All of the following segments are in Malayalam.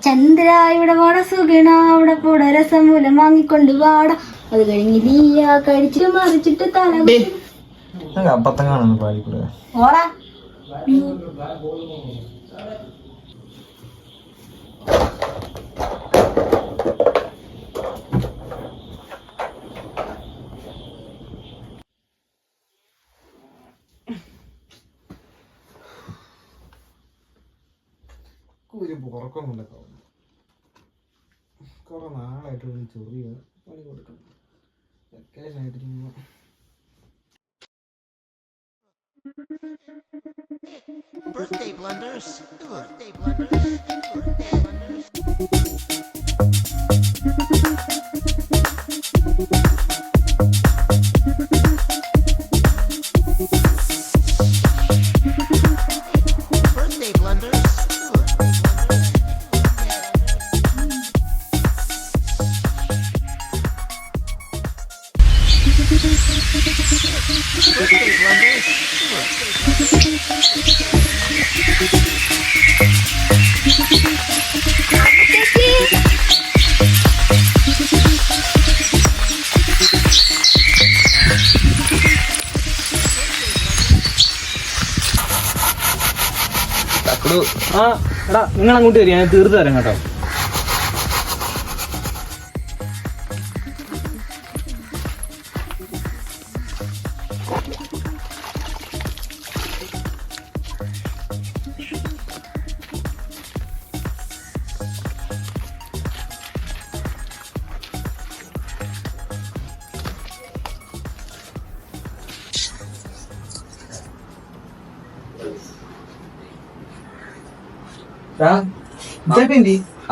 ചന്ദ്ര ഇവിടെ വാട സുഗിണ അവിടെ കൂടെ രസമൂലം വാങ്ങിക്കൊണ്ട് വാട അത് കഴിഞ്ഞ് നീയ കഴിച്ചിട്ട് മറിച്ചിട്ട് തല അബദ്ധം കാണുന്നു പാടിക്കൂടെ ഓടാ. ഉറക്കമൊന്നുമില്ല കുറെ നാളായിട്ട് ചെറിയ പണി കൊടുക്കണം vacation ആയിട്ടിരിക്കുമ്പോ Birthday blunders. Birthday blunders. Birthday blunders. Birthday blunders. Birthday blunders. ആ എടാ നിങ്ങൾ അങ്ങോട്ട് വരിക ഞാൻ തീർത്ത് തരാം കേട്ടോ.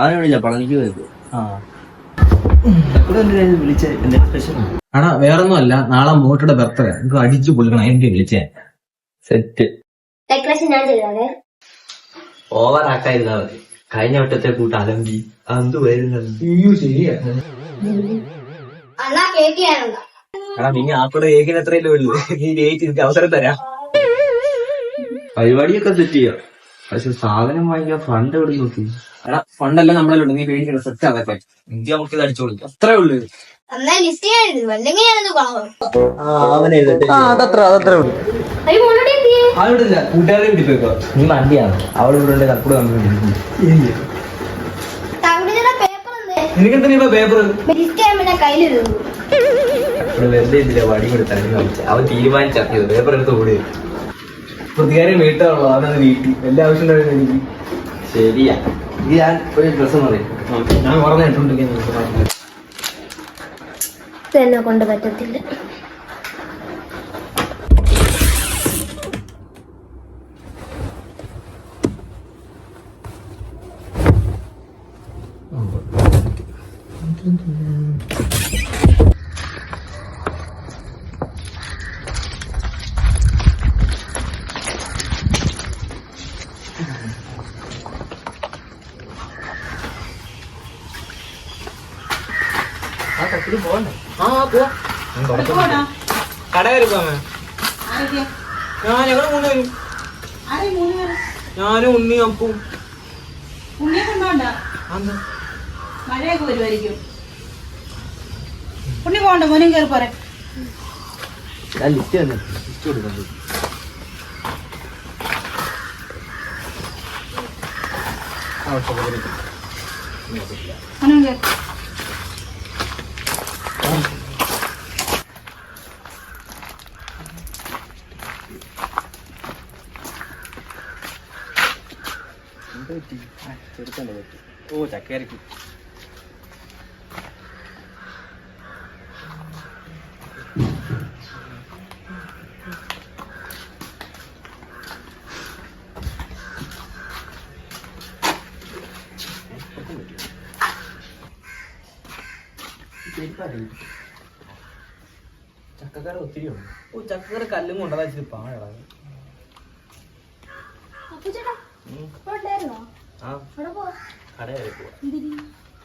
അവനോടില്ല പളനിക്ക് പോയത്. ആടാ വേറൊന്നും അല്ല, നാളെ മോട്ടയുടെ ബർത്ത്ഡേ നമുക്ക് അടിച്ചു പൊളിക്കണം. എനിക്ക് വിളിച്ചേ സെറ്റ് ഡെക്കറേഷൻ ഞാൻ ചെയ്താലേ. ഓവർ ആക്കായിരുന്നാ മതി. കഴിഞ്ഞ വട്ടത്തെ കൂട്ട് അലമ്പി അന്ത് വരുന്നത്. ശരിയാ. അണ്ണാ കേക്ക് ചെയ്യാനുണ്ടോ? എടാ നീ ആ കൂടെ കേക്കിന് എത്രയല്ലേ ഉള്ളു, നീ ജയിച്ച് അവസരം തരാം. പരിപാടിയൊക്കെ സെറ്റ് ചെയ്യാം, പക്ഷെ സാധനം വാങ്ങിക്കാൻ ഫണ്ട് എവിടെ നോക്കി? എടാ ഫണ്ടെല്ലാം നമ്മളല്ലുണ്ട്, നീ പേടിക്കണം. സെറ്റ് ആകട്ടെ, ഇന്ത്യ നമുക്ക് ഇത് അടിച്ചു കൊടുക്കാം. അത്രേ ഉള്ളു. എന്നാ ലിസ്റ്റ് ചെയ്യരുത്, അല്ലെങ്കിൽ ഞാനത് കൊള്ളാം. അതത്രേ ഉള്ളു. അവളില്ല, കൂട്ടുകാരെ വീട്ടിൽ പോയിക്കോ. നീ വണ്ടിയാണ് അവളിവിടെ കൽപ്പൂടെ എനിക്കെന്താ പേപ്പർ കയ്യിലിരുന്നു. വെറുതെ ഇതില്ല വടി കൊടുത്താൽ അവൻ തീരുമാനിച്ചത് പേപ്പർ എടുത്ത് ഓടി. പ്രതികാരം വീട്ടാണല്ലോ, അതാണ് വീട്ടിൽ എല്ലാ ആവശ്യം എനിക്ക്. ശരിയാ, ഇത് ഞാൻ ഒരു ഡ്രസ്സ് പറയും. ഞാൻ കുറഞ്ഞ ഇട്ടുകൊണ്ടിരിക്കുന്നത് എന്നെ കൊണ്ട് പറ്റത്തില്ല. കട കയറി പോവാ. ഞങ്ങൾ 3 പേരും, ഞാനും ഉണ്ണി അപ്പും. മഴയൊക്കെ വരുമായിരിക്കും. ഉണ്ണി പോകണ്ട, മോനും കയറി പോരെ. ലിസ്റ്റ് തന്നെ, ലിസ്റ്റ് കൊടുക്കാൻ മോനും കയറി. ഓ ചക്കരക്ക് ചക്കക്കറി ഒത്തിരി ഉണ്ട്. ഓ ചക്കക്കറി കല്ലും കൊണ്ടതാ വെച്ചിട്ട് പാടാ.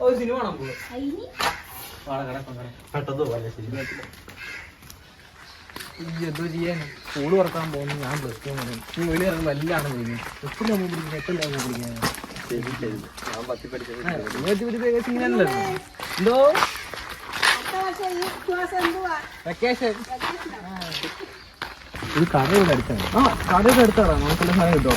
ഓ സിനിമ കാണാൻ പോവാ. പെട്ടെന്ന് പോലെ സിനിമ എന്തോ ചെയ്യാൻ സ്കൂള് തുറക്കാൻ പോകുന്നു. ഞാൻ പ്ലസ് ടു നീ വെളി ഇറങ്ങുമ്പോൾ എല്ലാം ആണ് ചെയ്യുന്നത്. എപ്പോഴും പിടിക്കുന്നത്, എപ്പോഴും പിടിക്കുന്നത്. എന്തോ വെക്കേഷൻ ഇത് കടയുടെ അടുത്താണ്. ആ കടയുടെ അടുത്താണ്, നമുക്കെല്ലാം സാധനം കിട്ടോ.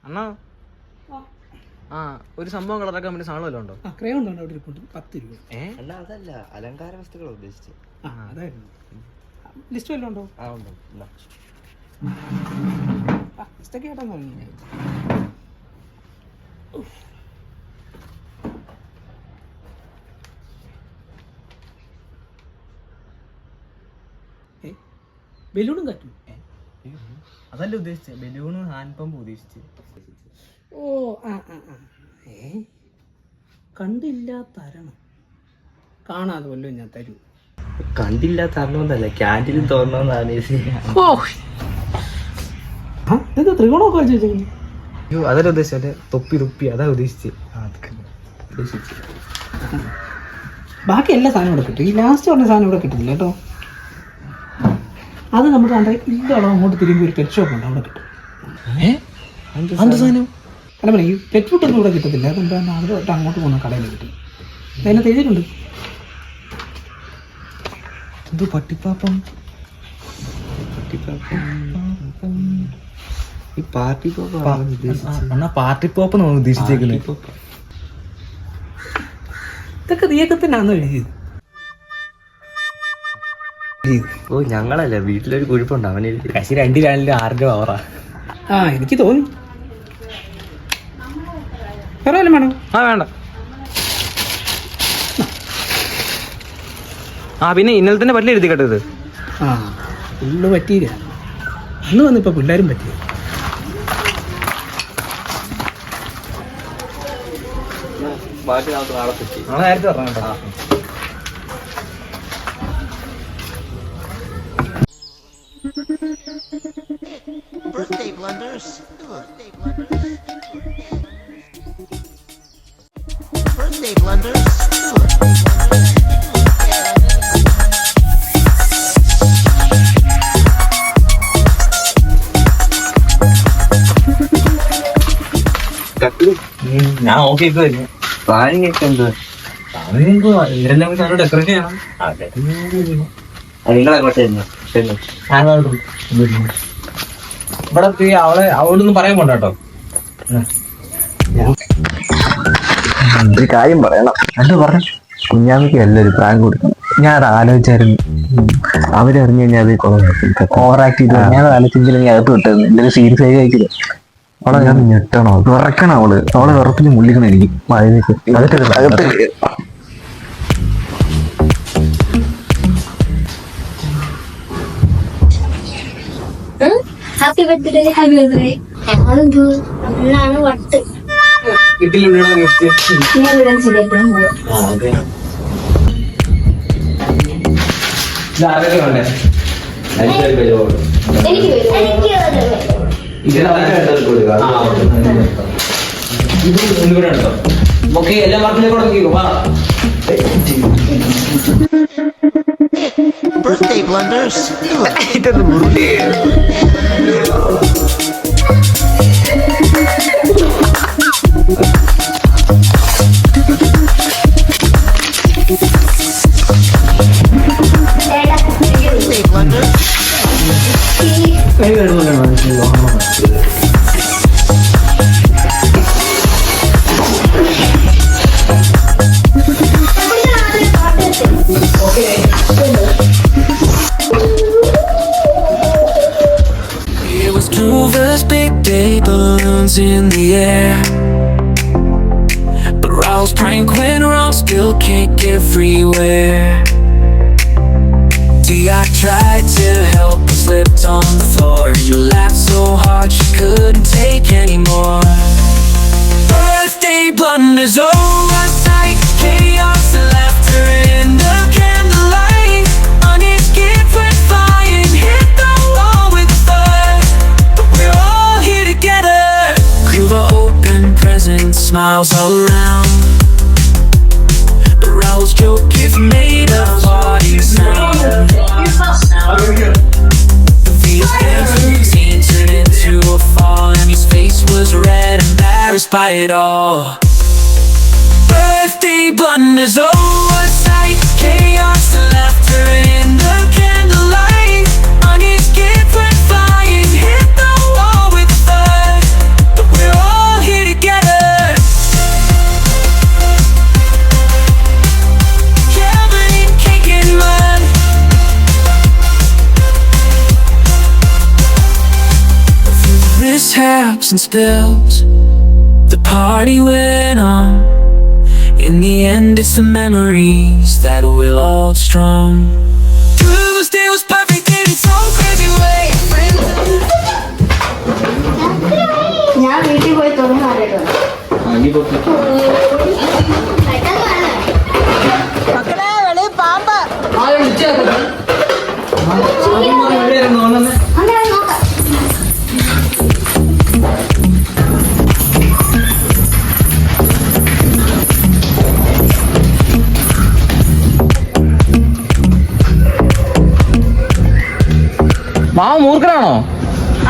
അണ്ണാ ആ ഒരു സംഭവം കളറാക്കാൻ വേണ്ടി സാധനം വല്ലതും ഉണ്ടോ? ക്രയോൺ ഉണ്ട് അവിടെ ഇരിപ്പുണ്ട് 10 രൂപ. അല്ല അതല്ല അലങ്കാര വസ്തുക്കളാണ് ഉദ്ദേശിച്ചത്. അതായിരുന്നു. ലിസ്റ്റ് വല്ലതും ഉണ്ടോ? ആ ഉണ്ട്. ലിസ്റ്റൊക്കെ കേട്ടാ തുടങ്ങി. ബലൂണും കാറ്റും. അതല്ല ഉദ്ദേശിച്ചത്, ബലൂണും ഹാൻഡ് പമ്പ് ഉദ്ദേശിച്ച്. ഓ കണ്ടില്ല തരണം, കാണാതെ വല്ലതും ഞാൻ തരൂ. കണ്ടില്ലാത്ത അറിഞ്ഞോന്നല്ല, ക്യാൻറ്റീനിൽ തോന്നണമെന്നാണ്. എന്താ ത്രികോണമൊക്കെ വെച്ച് വെച്ചേക്കുന്നു? അയ്യോ അതല്ല ഉദ്ദേശിച്ചത്, തൊപ്പി തൊപ്പി അതാ ഉദ്ദേശിച്ച്. ബാക്കി എല്ലാ സാധനവും ഇവിടെ കിട്ടും. ഈ ലാസ്റ്റ് പറഞ്ഞ സാധനം ഇവിടെ കിട്ടുന്നില്ല കേട്ടോ. അത് നമുക്ക് കണ്ട ഇല്ലടോ അങ്ങോട്ട് തിരുമ്പി ഒരു പെറ്റ് ഷോപ്പ് ഉണ്ട്, അവിടെ കിട്ടും. എന്ത് സാധനം? അല്ല ഈ പെറ്റ് ഫുഡ് ഒന്നും ഇവിടെ കിട്ടത്തില്ല. അതുകൊണ്ട് അവിടെ അങ്ങോട്ട് പോകുന്ന കടയിൽ കിട്ടും. അതിനകത്ത് എഴുതിയിട്ടുണ്ട്. ഇത് പട്ടിപ്പാപ്പം. ഈ പാർട്ടി പോപ്പ് പാർട്ടി പോപ്പ് നമ്മൾ ഉദ്ദേശിച്ചേക്കുന്നത്. ഇതൊക്കെ നീയൊക്കെ തന്നെയാണോ എഴുതിയത്? ഓ ഞങ്ങളല്ല, വീട്ടിലൊരു കുഴിപ്പുണ്ട് അവന്. കശി 2 ചാനലിൽ 6 രൂപ ഓവറാ. എനിക്ക് തോന്നി. വേറെ വല്ലതും വേണോ? വേണ്ട. പിന്നെ ഇന്നലെ തന്നെ പല്ല് എഴുതി കേട്ടത്. ഫുള്ള് പറ്റിയില്ല. അന്ന് വന്നിപ്പോ പിള്ളേരും പറ്റിയ. ബാക്കി നമുക്ക് നാളെ പറ്റി. നാളെ നേരത്തെ പറഞ്ഞോ. Birthday blunders. Birthday blunders. Birthday blunders. ഞാൻ ഓക്കെ പ്ലാനിങ് ഒക്കെ എന്തുവാ? ഡെക്കറേറ്റ് ചെയ്യണം. നിങ്ങളെങ്ങോട്ട് ഇവിടെ അവളോടൊന്നും പറയാൻ പോണ്ട കേട്ടോ. ഒരു കാര്യം പറയണം. എന്താ പറഞ്ഞു? കുഞ്ഞാമിക്ക് നല്ലൊരു പ്രാങ്ക് കൊടുക്കണം. ഞാൻ അത് ആലോചിച്ചായിരുന്നു. അവരറിഞ്ഞു കഴിഞ്ഞാൽ അത് ഓവറാക്ട് ചെയ്ത് ഞാൻ ആലോചിച്ചെങ്കിലും ഞാൻ അകത്ത് വിട്ടത് എന്തെങ്കിലും സീരിയസ് ആയി കഴിക്കില്ല. അവളെ ഞാൻ ഞെട്ടണോ വിറക്കണം. അവളെ വിറപ്പിൽ മുള്ളിക്കണം എനിക്ക്. അകത്ത് ഹാപ്പി ബർത്ത്ഡേ. Happy birthday. അതെന്തോ എന്നാണ് വട്ട് ഞാൻ ഇവിടെ ശരിയാക്കണം പോകും. ഓക്കെ എല്ലാ മാർക്കിലേക്കും നോക്കിക്കോ. Birthday blunders. Birthday blunders. It was two of us, big balloons in the air. But Raul's prank went wrong, still can't get freeware. See, I tried to help, but slipped on the floor. You laughed so hard she couldn't take anymore. Birthday blunders, oh, one night, chaos and laughter in the candlelight. Honest gift went flying, hit the wall with a thud. But we're all here together. smiles all around. The Raoul's joke is made of party sound. The Via's routine turned into a fall, and his face was red, embarrassed by it all. Birthday blunders, oh what sight. Chaos and laughter in the candlelight. On his gift went flying, hit the wall with a thud. But we're all here together, covered in cake and mud. Through mishaps and spills, the party went on. In the end, it's the memories that will hold strong. Tuesday was perfect in its own crazy way. ഞാൻ വീട്ടിൽ പോയി തുറന്നു മക്കളെ വെളി പാമ്പ്. അങ്ങനെ നോക്കാം. മാമ മൂർഖനാണോ?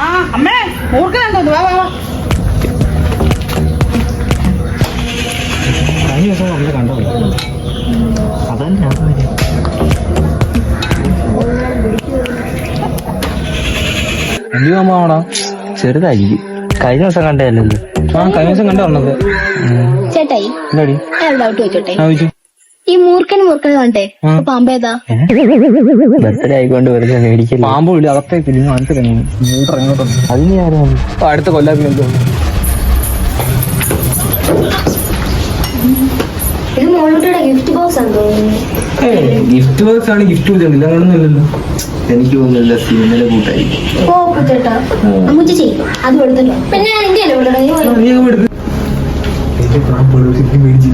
ആ അമ്മേ മൂർഖനാന്ന് തോന്നുന്നു. വാ വാ വാ. കഴിഞ്ഞ ദിവസം നമ്മള് കണ്ടോ? അതന്നെ വലിയ മാമാണോ? ചെറുതായിരിക്കും. കഴിഞ്ഞ ദിവസം കണ്ടല്ലോ. ആ കഴിഞ്ഞ ദിവസം കണ്ടു വന്നത്. ചേട്ടായി എന്താടി? ഞാൻ ഡൗട്ട് ചോദിച്ചോട്ടെ. ചോദിച്ചു. ഈ മൂർഖന് കണ്ടേ പാമ്പേതാ? ബർത്ത്ഡേ ആയിക്കൊണ്ട് വെറുതെ മേടിക്കില്ല. പാമ്പ് വിളി അകത്തേക്ക് അതിന് ആരാണ്? അടുത്ത കൊല്ലാപ്പിന് എന്തോ ഇത് മോളൂട്ടിയുടെ ഗിഫ്റ്റ് ബോക്സ് ആണ് തോന്നുന്നു. ഗിഫ്റ്റ് ബോക്സ് ആണ്. ഗിഫ്റ്റ് വിളിച്ചിട്ടില്ല, അങ്ങനൊന്നുമില്ലല്ലോ. എനിക്ക് തോന്നുന്നില്ല, സിനിമയിലെ കൂട്ടായിരിക്കും. ഓ ചേട്ടാ അമ്മൂച്ച ചെയ്യും അത് കൊടുത്തല്ലോ. പിന്നെ ഞാൻ എന്റെ അല്ലേ കൊടുക്കണേ? മേടിച്ച്